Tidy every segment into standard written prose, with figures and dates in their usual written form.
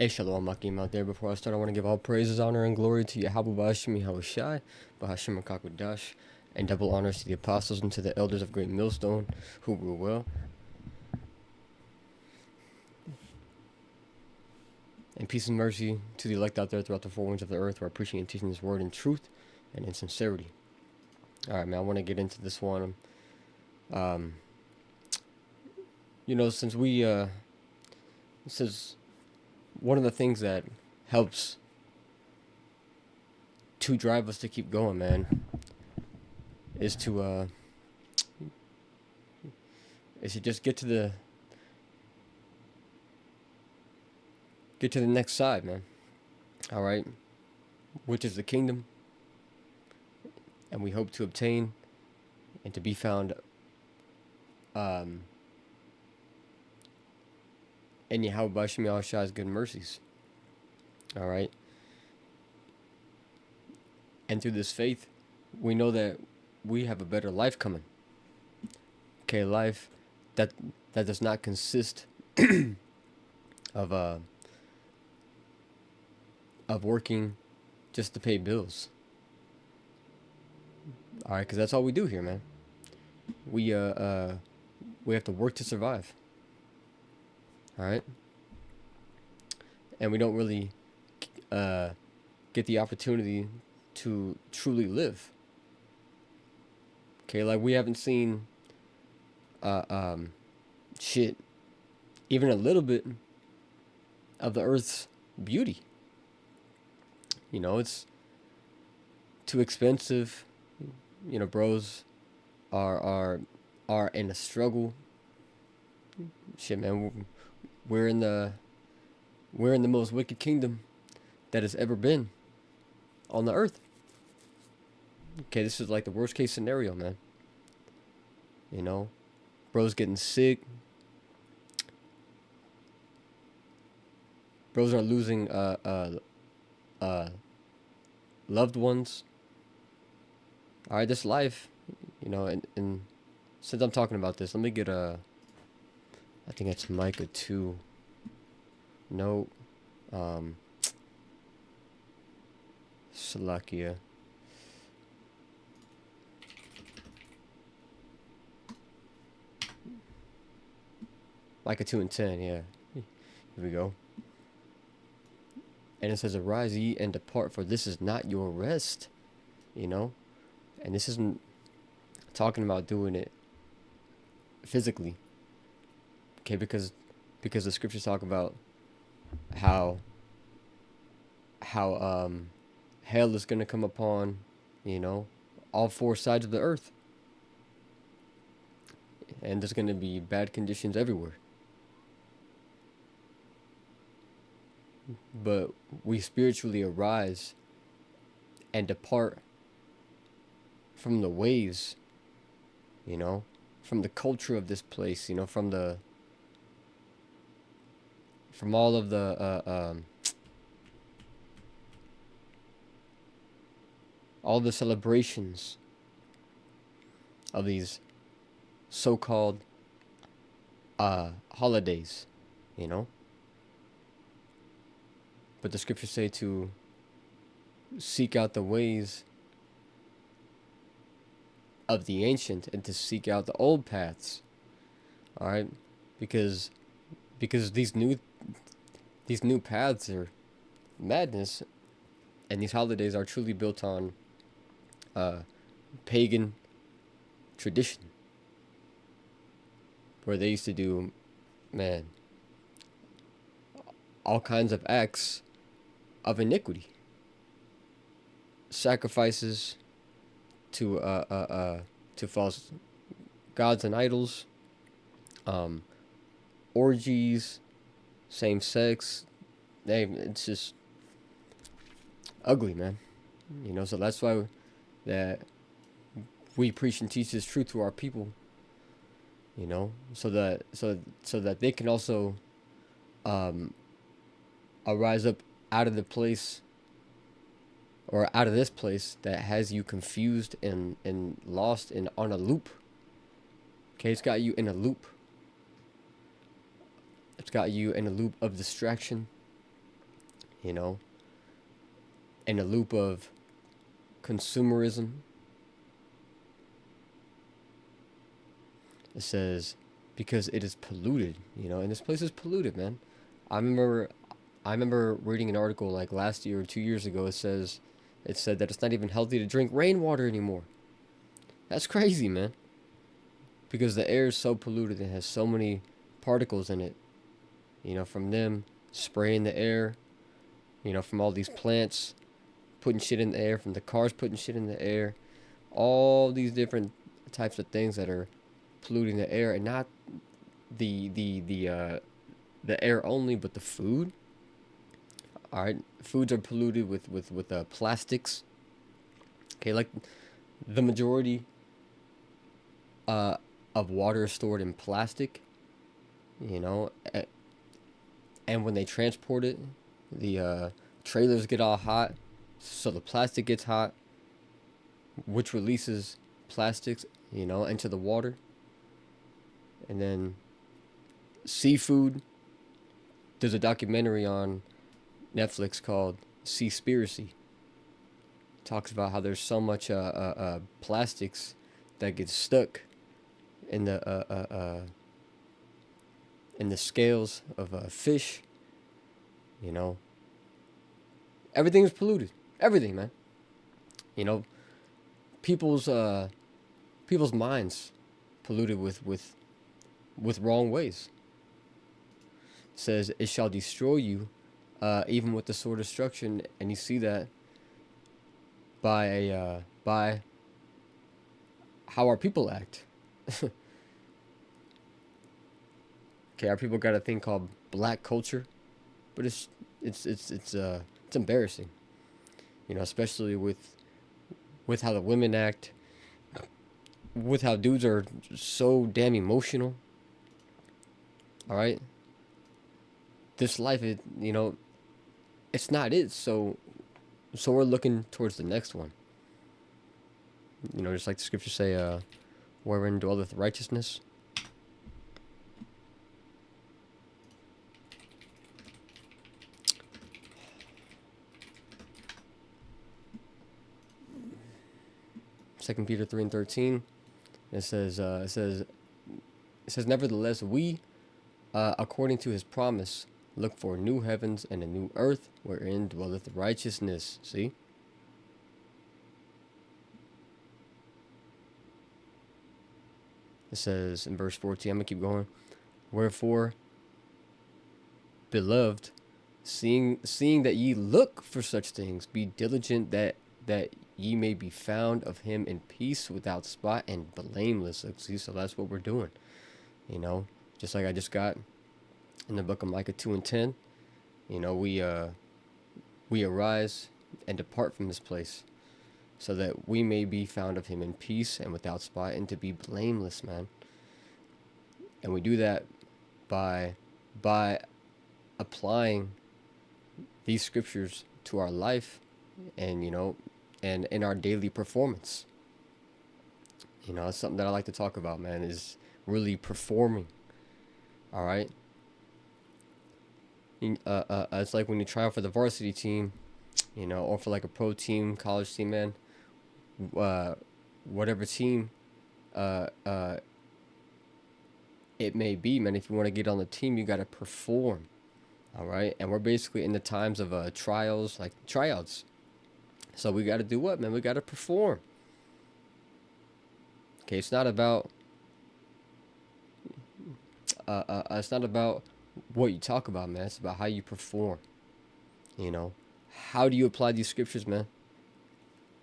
Hey, Shalom Akim out there. Before I start, I want to give all praises, honor, and glory to Yahweh Ba'ashim Yahushai, Bahashim Makakwadash, and double honors to the apostles and to the elders of Great Millstone, who rule well. And peace and mercy to the elect out there throughout the four winds of the earth who are preaching and teaching this word in truth and in sincerity. Alright, man, I want to get into this one. Since one of the things that helps to drive us to keep going, man, is to just get to the next side, man. All right, which is the kingdom, and we hope to obtain and to be found in Yahweh Bashim Yahushai's good mercies. All right, and through this faith, we know that we have a better life coming. Okay, life that does not consist of working just to pay bills. All right, because that's all we do here, man. We have to work to survive. All right, and we don't really get the opportunity to truly live. Okay, like we haven't seen shit, even a little bit of the earth's beauty. You know, it's too expensive. You know, bros are in a struggle. Shit, man, we're in the most wicked kingdom that has ever been on the earth. Okay, this is like the worst case scenario, man. You know, bros getting sick. Bros are losing loved ones. All right, this life, you know, and since I'm talking about this, let me get I think it's Micah 2. No, Salakia. Micah 2 and 10, yeah. Here we go. And it says, "Arise ye and depart, for this is not your rest." You know? And this isn't talking about doing it physically. Okay, because the scriptures talk about how hell is gonna come upon, you know, all four sides of the earth. And there's gonna be bad conditions everywhere. But we spiritually arise and depart from the ways, you know, from the culture of this place, you know, from all of all the celebrations of these so-called holidays, you know. But the scriptures say to seek out the ways of the ancient and to seek out the old paths. All right, because these new paths are madness, and these holidays are truly built on pagan tradition, where they used to do, man, all kinds of acts of iniquity, sacrifices to false gods and idols, orgies, same sex. It's just ugly, man. You know, so that's why that we preach and teach this truth to our people. You know, so that they can also arise up out of the place, or out of this place that has you confused and lost and on a loop. Okay, it's got you in a loop. It's got you in a loop of distraction, you know, in a loop of consumerism. It says because it is polluted, and this place is polluted, man. I remember I remember reading an article like last year or 2 years ago. It said that it's not even healthy to drink rainwater anymore. That's crazy, man. Because the air is so polluted and has so many particles in it. From them spraying the air, from all these plants putting shit in the air, from the cars putting shit in the air, all these different types of things that are polluting the air, and not the air only, but the food. All right, foods are polluted with plastics. Okay, like the majority uh, of water is stored in plastic. You know, and when they transport it, the trailers get all hot, so the plastic gets hot, which releases plastics, into the water. And then seafood. There's a documentary on Netflix called Seaspiracy. Talks about how there's so much plastics that gets stuck in the scales of fish. You know, everything is polluted. Everything, man. You know, people's people's minds polluted with wrong ways. It says it shall destroy you, even with the sword of destruction, and you see that by how our people act. Okay, our people got a thing called black culture, but it's embarrassing, especially with how the women act, with how dudes are so damn emotional. All right, this life, it's not it. So we're looking towards the next one. Just like the scriptures say, wherein dwelleth righteousness. Second Peter 3:13. It says, nevertheless, we, according to his promise, look for new heavens and a new earth wherein dwelleth righteousness. See? It says in verse 14, I'm going to keep going. Wherefore, beloved, seeing that ye look for such things, be diligent that ye may be found of him in peace, without spot and blameless. See, so that's what we're doing. Just like I just got in the book of Micah 2:10. We arise and depart from this place, so that we may be found of him in peace and without spot and to be blameless, man. And we do that by applying these scriptures to our life, and and in our daily performance. It's something that I like to talk about, man, is really performing. All right. It's like when you try out for the varsity team, or for like a pro team, college team, man. Whatever team, it may be, man. If you want to get on the team, you gotta perform. All right, and we're basically in the times of trials, like tryouts. So we gotta do what, man? We gotta perform. Okay, it's not about what you talk about, man. It's about how you perform. How do you apply these scriptures, man?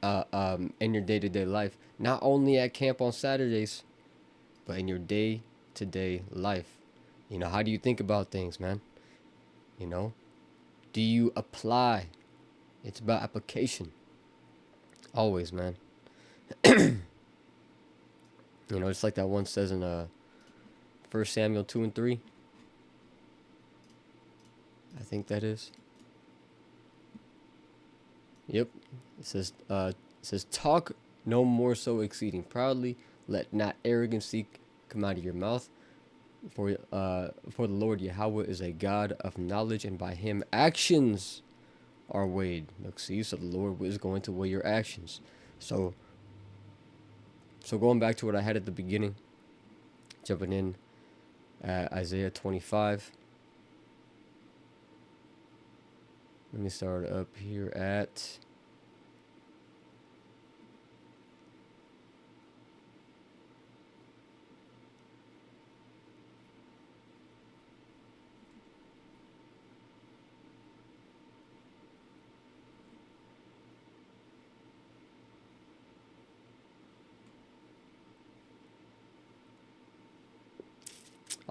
In your day-to-day life, not only at camp on Saturdays, but in your day-to-day life. How do you think about things, man? Do you apply? It's about application. Always, man. It's like that one says in 1 Samuel 2:3. I think that is. Yep. It says, talk no more so exceeding proudly, let not arrogancy come out of your mouth. For the Lord Yahweh is a God of knowledge, and by him actions are weighed. Look, see, so the Lord is going to weigh your actions. So, going back to what I had at the beginning, jumping in at Isaiah 25. Let me start up here at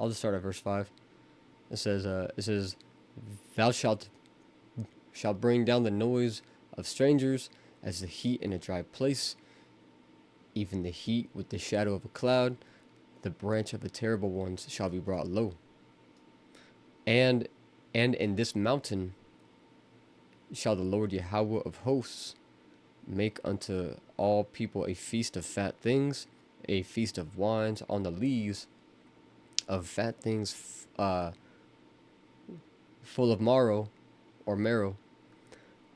I'll just start at verse 5. It says, "Thou shalt bring down the noise of strangers as the heat in a dry place, even the heat with the shadow of a cloud. The branch of the terrible ones shall be brought low. And in this mountain shall the Lord Yahweh of hosts make unto all people a feast of fat things, a feast of wines on the lees of fat things, full of marrow,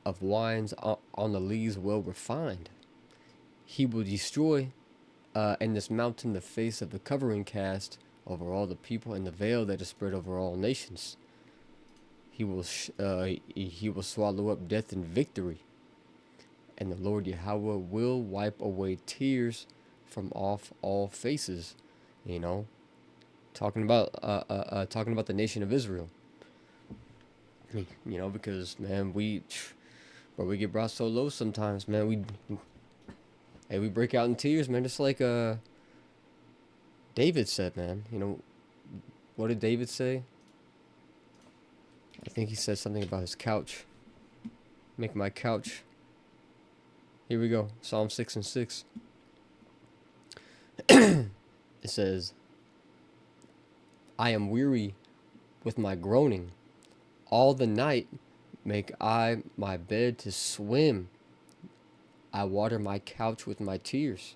of wines on the lees well refined. He will destroy in this mountain the face of the covering cast over all the people, and the veil that is spread over all nations. He will swallow up death in victory, and the Lord Yahweh will wipe away tears from off all faces." You know, talking about the nation of Israel. You know, because man, we get brought so low sometimes, man. We break out in tears, man. Just like David said, man. You know, what did David say? I think he said something about his couch. Make my couch. Here we go. Psalm 6:6. It says, "I am weary with my groaning. All the night make I my bed to swim. I water my couch with my tears."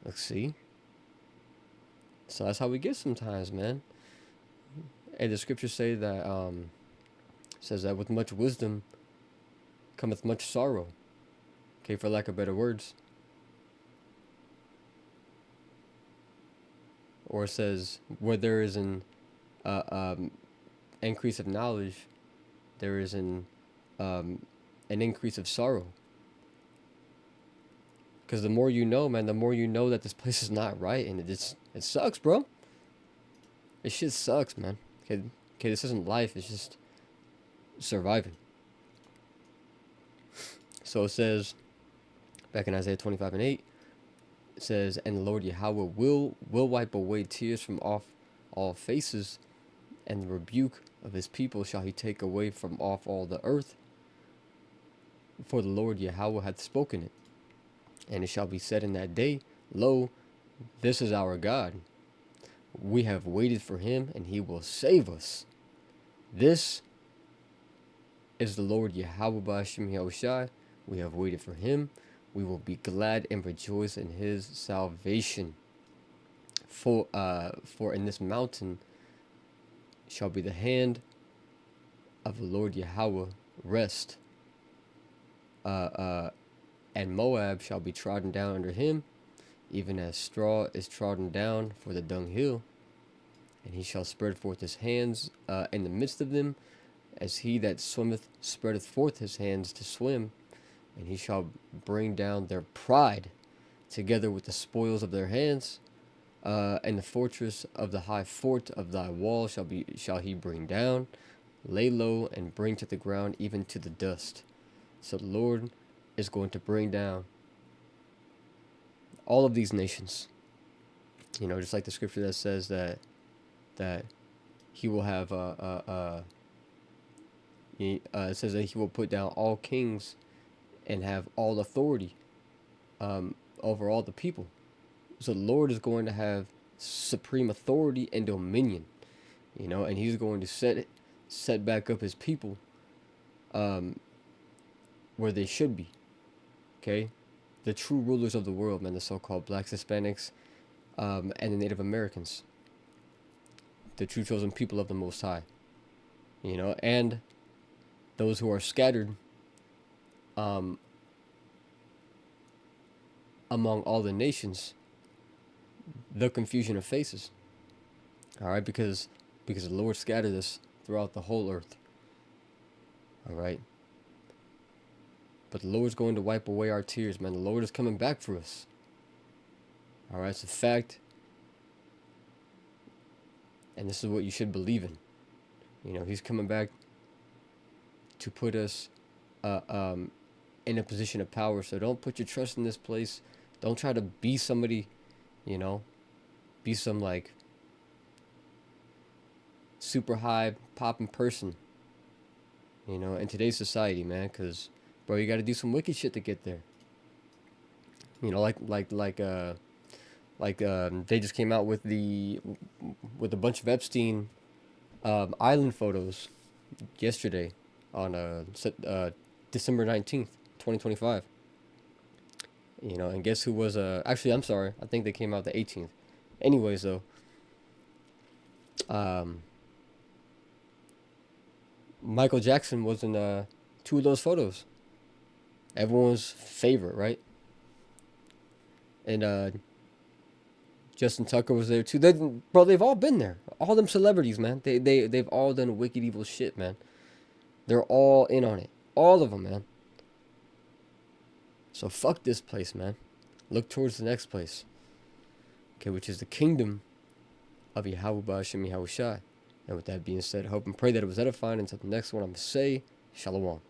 Let's see. So that's how we get sometimes, man. And the scriptures say that says that with much wisdom cometh much sorrow. Okay, for lack of better words. Or it says, where there is an increase of knowledge, there is an increase of sorrow. Because the more you know, man, the more you know that this place is not right, and it sucks, bro. This shit sucks, man. Okay, this isn't life. It's just surviving. So it says, back in Isaiah 25:8, it says, "And the Lord Yahweh will wipe away tears from off all faces, and the rebuke of his people shall he take away from off all the earth. For the Lord Yahweh hath spoken it. And it shall be said in that day, Lo, this is our God. We have waited for him, and he will save us. This is the Lord Yahweh B'Hashem Yahushai. We have waited for him. We will be glad and rejoice in his salvation. For in this mountain shall be the hand of the Lord Yahweh rest. And Moab shall be trodden down under him, even as straw is trodden down for the dunghill. And he shall spread forth his hands in the midst of them, as he that swimmeth spreadeth forth his hands to swim. And he shall bring down their pride together with the spoils of their hands. And the fortress of the high fort of thy wall shall he bring down, lay low, and bring to the ground, even to the dust." So the Lord is going to bring down all of these nations. You know, just like the scripture that says that he will have it says that he will put down all kings and have all authority over all the people. So the Lord is going to have supreme authority and dominion, you know, and he's going to set back up his people where they should be. Okay, the true rulers of the world, man, the so-called blacks, Hispanics, and the Native Americans, the true chosen people of the Most High, you know, and those who are scattered um, among all the nations, the confusion of faces. All right, because the Lord scattered us throughout the whole earth. All right, but the Lord's going to wipe away our tears, man. The Lord is coming back for us. All right, it's a fact, and this is what you should believe in. You know, He's coming back to put us uh, um, in a position of power. So don't put your trust in this place. Don't try to be somebody, you know, be some like super high popping person, you know, in today's society, man. Because, bro, you got to do some wicked shit to get there. You know, they just came out with with a bunch of Epstein island photos yesterday on December 19th, 2025. You know, and guess who was actually, I'm sorry, I think they came out the 18th. Anyways, though, um, Michael Jackson was in two of those photos. Everyone's favorite, right? And Justin Tucker was there too. Bro, they've all been there. All them celebrities, man. They've all done wicked evil shit, man. They're all in on it. All of them, man. So fuck this place, man. Look towards the next place. Okay, which is the kingdom of Yahweh Ba'Shem Yahushai. And with that being said, I hope and pray that it was edifying. Until the next one, I'm going to say, Shalom.